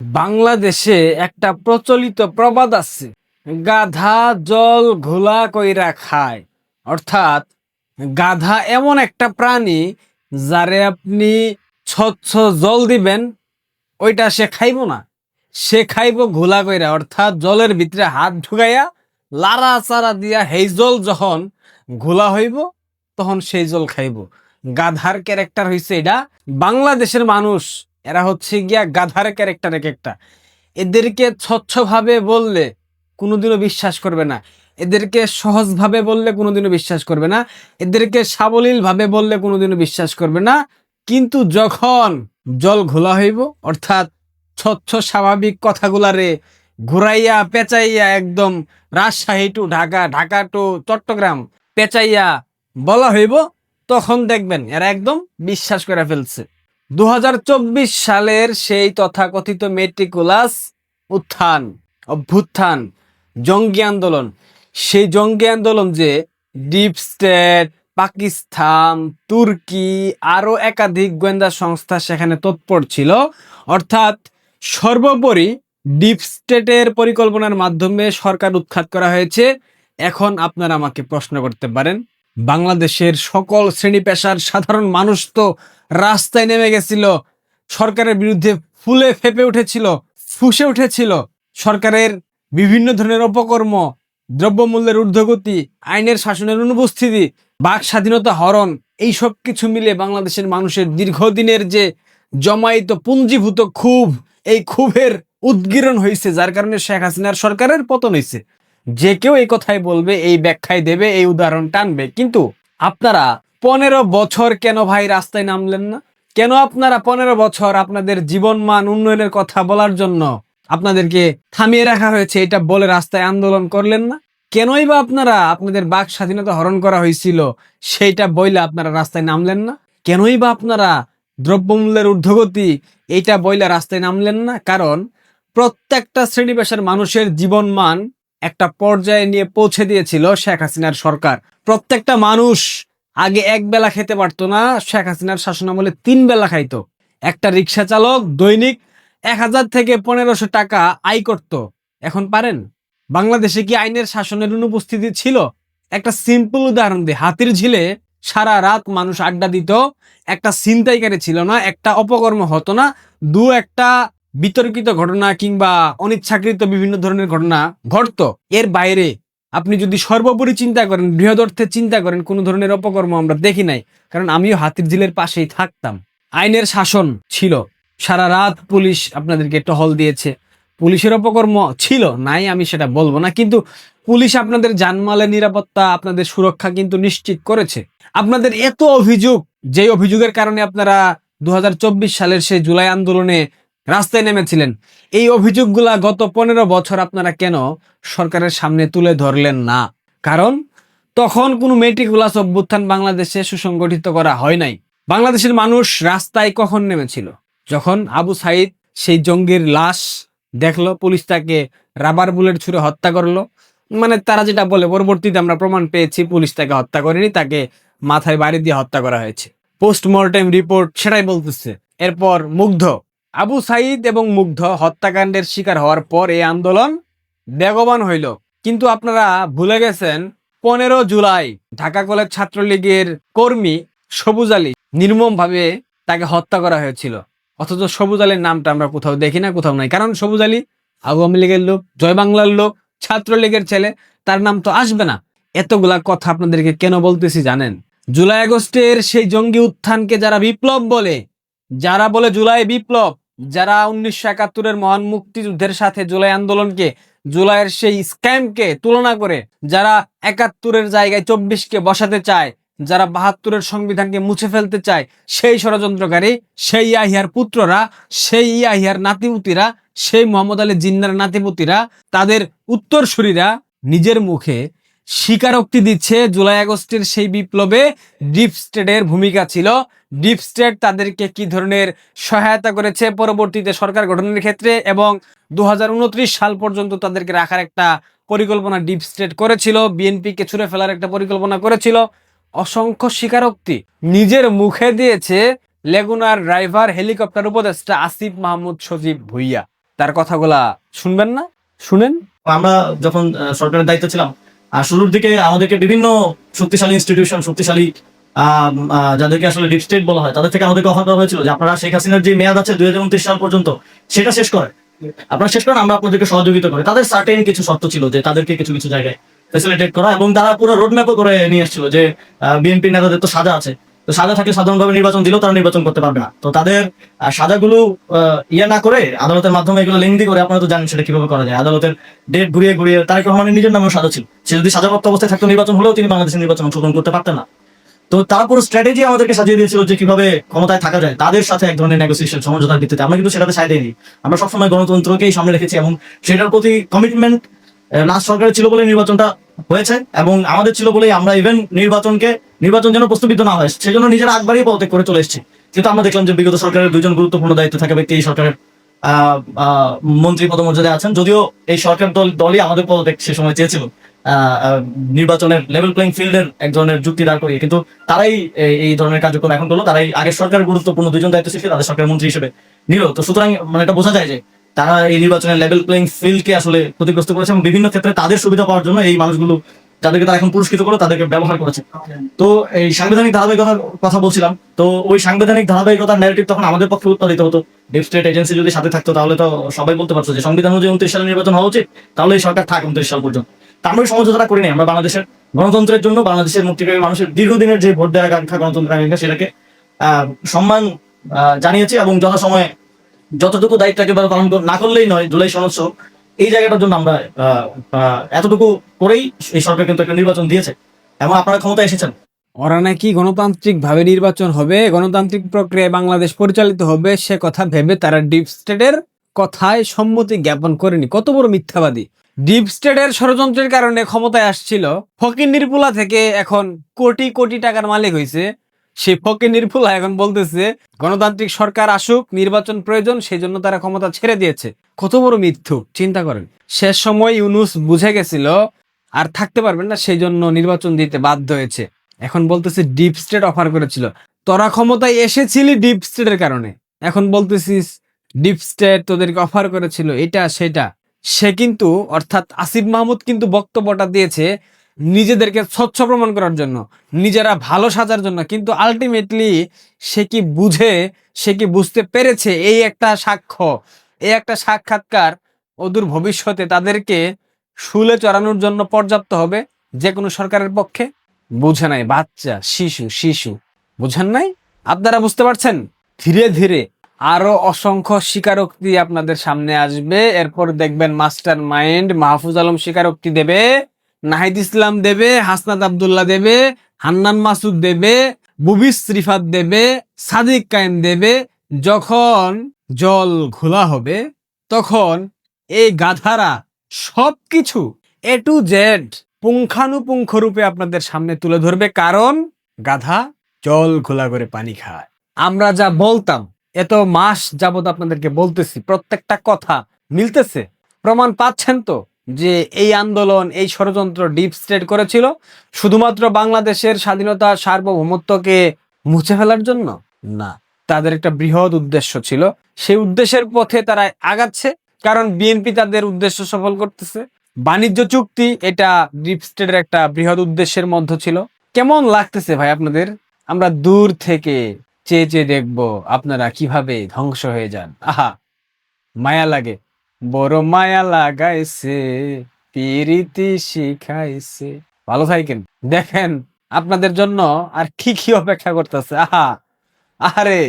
বাংলাদেশে একটা প্রচলিত প্রবাদ আছে, গাধা জল ঘোলা কইরা খায়। অর্থাৎ গাধা এমন একটা প্রাণী যারে আপনি স্বচ্ছ জল দিবেন, ওইটা সে খাইব না। সে খাইব ঘোলা কইরা, অর্থাৎ জলের ভিতরে হাত ঢুকাইয়া লাড়া চাড়া দিয়া সেই জল যখন ঘোলা হইব তখন সেই জল খাইব। গাধার ক্যারেক্টার হইছে এটা। বাংলাদেশের মানুষ এরা হচ্ছে গিয়া গাধার ক্যারেক্টার এক একটা। এদেরকে স্বচ্ছভাবে বললে কোনোদিনও বিশ্বাস করবে না, এদেরকে সহজভাবে বললে কোনোদিনও বিশ্বাস করবে না, এদেরকে সাবলীলভাবে বললে কোনোদিনও বিশ্বাস করবে না। কিন্তু যখন জল ঘোলা হইব, অর্থাৎ স্বচ্ছ স্বাভাবিক কথাগুলারে ঘুরাইয়া পেঁচাইয়া একদম রাজশাহী টু ঢাকা, ঢাকা টু চট্টগ্রাম পেঁচাইয়া বলা হইব, তখন দেখবেন এরা একদম বিশ্বাস করে ফেলছে। 2024 সালের সেই তথাকথিত মেট্রিকুলাস উত্থান, অভ্যুত্থান, জঙ্গি আন্দোলন, সেই জঙ্গি আন্দোলন যে ডিপ স্টেট, পাকিস্তান, তুর্কি আরো একাধিক গোয়েন্দা সংস্থা সেখানে তৎপর ছিল। অর্থাৎ সর্বোপরি ডিপ স্টেটের পরিকল্পনার মাধ্যমে সরকার উৎখাত করা হয়েছে। এখন আপনারা আমাকে প্রশ্ন করতে পারেন, বাংলাদেশের সকল শ্রেণী পেশার সাধারণ মানুষ তো রাস্তায় নেমে গেছিল, সরকারের বিরুদ্ধে ফুলে ফেপে উঠেছিল, ফুঁসে উঠেছিল। সরকারের বিভিন্ন ধরনের অপকর্ম, দ্রব্যমূল্যের ঊর্ধ্বগতি, আইনের শাসনের অনুপস্থিতি, বাক স্বাধীনতা হরণ, এই সব কিছু মিলে বাংলাদেশের মানুষের দীর্ঘদিনের যে জমায়িত পুঞ্জীভূত ক্ষোভ, এই ক্ষোভের উদ্গীরণ হয়েছে, যার কারণে শেখ হাসিনার সরকারের পতন হয়েছে। যে কেউ এই কথাই বলবে, এই ব্যাখ্যায় দেবে, এই উদাহরণ টানবে। কিন্তু আপনারা 15 বছর কেন ভাই রাস্তায় নামলেন না? কেন আপনারা 15 বছর আপনাদের জীবনমান উন্নয়নের কথা বলার জন্য আপনাদেরকে থামিয়ে রাখা হয়েছে, এটা বলে রাস্তায় আন্দোলন করলেন না? কেনই বা আপনারা আপনাদের বাক স্বাধীনতা হরণ করা হয়েছিল সেইটা বইলে আপনারা রাস্তায় নামলেন না? কেনই বা আপনারা দ্রব্যমূল্যের ঊর্ধ্বগতি এইটা বইলে রাস্তায় নামলেন না? কারণ প্রত্যেকটা শ্রেণী পেশার মানুষের জীবনমান একটা পর্যায়ে নিয়ে পৌঁছে দিয়েছিল শেখ হাসিনার সরকার। প্রত্যেকটা মানুষ আগে এক বেলা খেতে পারতো না, শেখ হাসিনার শাসনামলে 3 বেলা খাইতো। একটা রিক্সা চালক দৈনিক 1000 থেকে 1500 টাকা আয় করত। এখন পারেন? বাংলাদেশে কি আইনের শাসনের অনুপস্থিতি ছিল? একটা সিম্পল উদাহরণ দিই, হাতির ঝিলে সারা রাত মানুষ আড্ডা দিত, একটা ছিনতাইকারী ছিল না, একটা অপকর্ম হতো না, একটা বিতর্কিত ঘটনা কিংবা অনিচ্ছাকৃত বিভিন্ন ধরনের ঘটনা ঘটতো। এর বাইরে আপনি যদি সর্বোপরি চিন্তা করেন, বৃহৎ অর্থে চিন্তা করেন, কোনো ধরনের অপকর্ম আমরা দেখি নাই। কারণ আমিও হাতির ঝিলের পাশেই থাকতাম। আইনের শাসন ছিল, সারা রাত পুলিশ আপনাদেরকে টহল দিয়েছে। পুলিশের অপকর্ম ছিল নাই আমি সেটা বলবো না, কিন্তু পুলিশ আপনাদের জানমালের নিরাপত্তা, আপনাদের সুরক্ষা কিন্তু নিশ্চিত করেছে। আপনাদের এত অভিযোগ, যে অভিযোগের কারণে আপনারা 2024 সালের সেই জুলাই আন্দোলনে রাস্তায় নেমেছিলেন, এই অভিযোগগুলা গত 15 বছর আপনারা কেন সরকারের সামনে তুলে ধরলেন না? কারণ তখন কোনো মেট্রিকুলাস অভ্যুত্থান বাংলাদেশে সুসংগঠিত করা হয় নাই। বাংলাদেশের মানুষ রাস্তায় কখন নেমেছিল? যখন আবু সাইদ সেই জঙ্গির লাশ দেখলো, পুলিশ তাকে রাবার বুলেট ছুড়ে হত্যা করলো। মানে তারা যেটা বলে, পরবর্তীতে আমরা প্রমাণ পেয়েছি পুলিশ তাকে হত্যা করেনি, তাকে মাথায় বাড়ি দিয়ে হত্যা করা হয়েছে। পোস্টমর্টেম রিপোর্ট সেটাই বলতেছে। এরপর মুগ্ধ, আবু সাইদ এবং মুগ্ধ হত্যাকাণ্ডের শিকার হওয়ার পর এই আন্দোলন বেগবান হইল। কিন্তু আপনারা ভুলে গেছেন 15 জুলাই ঢাকা কলেজ ছাত্রলীগের কর্মী সবুজ আলী নির্মমভাবে তাকে হত্যা করা হয়েছিল। অথচ সবুজ আলীর নামটা আমরা কোথাও দেখি না, কোথাও নাই। কারণ সবুজ আলী আওয়ামী লীগের লোক, জয় বাংলার লোক, ছাত্রলীগের ছেলে, তার নাম তো আসবে না। এতগুলা কথা আপনাদেরকে কেন বলতেছি জানেন? জুলাই আগস্টের সেই জঙ্গি উত্থানকে যারা বিপ্লব বলে, যারা বলে জুলাই বিপ্লব, যারা 1971-এর মহান মুক্তিযুদ্ধের সাথে জুলাই আন্দোলনকে, জুলাইয়ের সেই স্ক্যামকে তুলনা করে, যারা 71-এর জায়গায় 24-কে বসাতে চায়, যারা 72-এর সংবিধানকে মুছে ফেলতে চায়, সেই ষড়যন্ত্রকারী, সেই ইয়াহিয়ার পুত্ররা, সেই ইয়াহিয়ার নাতিপুতিরা, সেই মোহাম্মদ আলী জিন্নার নাতিপুতিরা, তাদের উত্তরসূরিরা নিজের মুখে স্বীকারোক্তি দিচ্ছে জুলাই আগস্টের সেই বিপ্লবে ডিপ স্টেটের ভূমিকা ছিল। ডিপ স্টেট তাদেরকে কি ধরনের সহায়তা করেছে পরবর্তীতে সরকার গঠনের ক্ষেত্রে, এবং 2029 সাল পর্যন্ত তাদেরকে রাখার একটা পরিকল্পনা ডিপ স্টেট করেছিল, বিএনপিকে ছুঁড়ে ফেলার একটা পরিকল্পনা করেছিল। অসংখ্য স্বীকারোক্তি নিজের মুখে দিয়েছে লেগুনার ড্রাইভার, হেলিকপ্টার উপদেষ্টা আসিফ মাহমুদ সজীব ভুইয়া। তার কথাগুলা শুনবেন না? শুনেন। আমরা যখন সরকারের দায়িত্ব ছিলাম, শুরুর দিকে আমাদেরকে বিভিন্ন শক্তিশালী ইনস্টিটিউশন, শক্তিশালী যাদেরকে আসলে ডিপ স্টেট বলা হয়, তাদের থেকে আমাদেরকে অফার করা হয়েছিল যে আপনারা শেখ হাসিনার যে মেয়াদ আছে 2029 সাল পর্যন্ত, সেটা শেষ করেন, আপনারা শেষ করেন, আমরা আপনাদেরকে সহযোগিতা করি। তাদের সার্টেন কিছু শর্ত ছিল যে তাদেরকে কিছু কিছু জায়গায় ফেসিলিটেট করা, এবং তারা পুরো রোডম্যাপও করে নিয়ে এসেছিল যে বিএনপি নেতাদের তো সাজা আছে, তো সাজা থাকলে সাধারণভাবে নির্বাচন দিলেও তারা নির্বাচন করতে পারবে না। তো তাদের সাজাগুলো ইয়ে না করে আদালতের মাধ্যমে এগুলো লেংদি করে, আপনারা তো জানেন সেটা কিভাবে করা যায়, আদালতের ডেট ঘুরিয়ে ঘুরিয়ে। তারেক রহমানের নিজের নামেও সাজা ছিল, সে যদি সাজাপ্রাপ্ত অবস্থায় থাকতো নির্বাচন হলেও তিনি বাংলাদেশের নির্বাচন অংশগ্রহণ করতে পারতেন না। তো তারা পুরো স্ট্র্যাটেজি আমাদেরকে সাজিয়ে দিয়েছিল যে কিভাবে ক্ষমতায় থাকা যায়, তাদের সাথে এক ধরনের নেগোসিয়েশন, সমঝোতার ভিত্তিতে। আমরা কিন্তু সেটাতে সাই দিইনি, আমরা সবসময় গণতন্ত্রকেই সামনে রেখেছি, এবং সেটার প্রতি কমিটমেন্ট লাস্ট সরকারের ছিল বলে নির্বাচনটা হয়েছে, এবং আমাদের ছিল বলেই আমরা ইভেন নির্বাচন যেন প্রশ্নবিদ্ধ না হয় সেজন্য নিজেরা আগ বাড়িয়ে পদত্যাগ করে চলে এসেছি। কিন্তু আমরা দেখলাম যে বিগত সরকারের দুজন গুরুত্বপূর্ণ দায়িত্ব থাকা ব্যক্তি এই সরকারের মন্ত্রী পদমর্যাদায় আছেন, যদিও এই সরকার দলই আমাদের পদত্যাগ সে সময় চেয়েছিল নির্বাচনের লেভেল প্লেইং ফিল্ডের এক ধরনের যুক্তি দাঁড় করিয়ে, কিন্তু তারাই এই ধরনের কার্যক্রম এখন করলো। তারাই আগের সরকারের গুরুত্বপূর্ণ দুজন দায়িত্ব ছিল তাদের সরকারের মন্ত্রী হিসেবে নিল। তো সুতরাং মানে এটা বোঝা যায় যে তারা এই নির্বাচনের লেভেল প্লেইং ফিল্ডকে আসলে ক্ষতিগ্রস্ত করেছে, এবং বিভিন্ন ক্ষেত্রে তাদের সুবিধা পাওয়ার জন্য এই মানুষগুলো যাদেরকে তারা এখন পুরস্কৃত করে তাদেরকে ব্যবহার করেছে। তো এই সাংবিধানিক ধারাবাহিকতার কথা বলছিলাম, তো ওই সাংবিধানিক ধারাবাহিকতার ন্যারেটিভ তখন আমাদের পক্ষে উৎপাদিত হতো। ডিপ স্টেট এজেন্সি যদি সাথে থাকতো তাহলে তো সবাই বলতে পারতো যে সংবিধান অনুযায়ী 29 সালে নির্বাচন হওয়া উচিত, তাহলে এই সরকার থাক 29 সাল পর্যন্ত। তা আমরা ওই সমঝোতাটা করি নাই। আমরা বাংলাদেশের গণতন্ত্রের জন্য, বাংলাদেশের মুক্তিকামী মানুষের দীর্ঘদিনের যে ভোট দেওয়ার আকাঙ্ক্ষা, গণতন্ত্রের আকাঙ্ক্ষা, সেটাকে সম্মান জানিয়েছি, এবং যথাসময়ে যতটুকু দায়িত্ব একেবারে পালন না করলেই নয়, জুলাই সনদ এই জায়গাটার জন্য আমরা এতটুকু করেই এই সরকার কিন্তু একটা নির্বাচন দিয়েছে, এবং আপনারা ক্ষমতায় এসেছেন। ওরা নাকি গণতান্ত্রিক ভাবে নির্বাচন হবে, গণতান্ত্রিক প্রক্রিয়ায় বাংলাদেশ পরিচালিত হবে, সে কথা ভেবে তারা ডিপ স্টেটের কথায় সম্মতি জ্ঞাপন করেনি। কত বড় মিথ্যাবাদী! ডিপ স্টেটের ষড়যন্ত্রের কারণে ক্ষমতায় আসছিল, ফকিন্নির পোলা থেকে এখন কোটি কোটি টাকার মালিক হয়েছে। সেই ফকিন্নির পোলা এখন বলতেছে গণতান্ত্রিক সরকার আসুক, নির্বাচন প্রয়োজন, সেই জন্য তারা ক্ষমতা ছেড়ে দিয়েছে। কত বড় মিথ্যু! চিন্তা করেন, শেষ সময় ইউনূস বুঝে গেছিল আর থাকতে পারবেন না, সেই জন্য নির্বাচন দিতে বাধ্য হয়েছে। এখন বলতেছে ডিপ স্টেট অফার করেছিল। তোরা ক্ষমতায় এসেছিলি ডিপ স্টেটের কারণে, এখন বলতেছিস ডিপ স্টেট তোদেরকে অফার করেছিল এটা সেটা। সে কিন্তু, অর্থাৎ আসিফ মাহমুদ কিন্তু বক্তব্যটা দিয়েছে নিজেদেরকে স্বচ্ছ প্রমাণ করার জন্য, নিজেরা ভালো সাজার জন্য, কিন্তু আলটিমেটলি সে কি বুঝে, সে কি বুঝতে পেরেছে এই একটা সাক্ষ্য, এই একটা সাক্ষাৎকার অদূর ভবিষ্যতে তাদেরকে শুলে চড়ানোর জন্য পর্যাপ্ত হবে যে কোনো সরকারের পক্ষে? বুঝে নাই, বাচ্চা, শিশু শিশু, বুঝেন নাই? আপনারা বুঝতে পারছেন? ধীরে ধীরে আরো অসংখ্য স্বীকারোক্তি আপনাদের সামনে আসবে। এরপর দেখবেন মাস্টার মাইন্ড মাহফুজ আলম স্বীকারোক্তি দেবে, নাহিদ ইসলাম দেবে, হাসনাত আব্দুল্লাহ দেবে, হান্নান মাসুদ দেবে, বুবিস রিফাত দেবে, সাদিক কায়েম দেবে। যখন জল ঘোলা হবে তখন এই গাধারা সবকিছু এ টু জেড পুঙ্খানুপুঙ্খ রূপে আপনাদের সামনে তুলে ধরবে, কারণ গাধা জল ঘোলা করে পানি খায়। আমরা যা বলতাম এত মাস যাবত আপনাদেরকে বলতেছি, প্রত্যেকটা কথা মিলতেছে। প্রমাণ পাচ্ছেন তো যে এই আন্দোলন, এই ষড়যন্ত্র ডিপ স্টেট করেছিল শুধুমাত্র বাংলাদেশের স্বাধীনতা, সার্বভৌমত্বকে মুছে ফেলার জন্য না, তাদের একটা বৃহৎ উদ্দেশ্য ছিল। সেই উদ্দেশ্যের পথে তারা আগাচ্ছে, কারণ বিএনপি তাদের উদ্দেশ্য সফল করতেছে। বাণিজ্য চুক্তি এটা ডিপ স্টেটের একটা বৃহৎ উদ্দেশ্যের মধ্যে ছিল। কেমন লাগতেছে ভাই আপনাদের? আমরা দূর থেকে চেয়ে চেয়ে দেখবো আপনারা কিভাবে ধ্বংস হয়ে যান। আহা, মায়া লাগে, বড় মায়া লাগাইছে, পিরিতি শিখাইছে। ভালো থাকেন, দেখেন আপনাদের জন্য আর কি কি অপেক্ষা করতেছে। আহা, আরে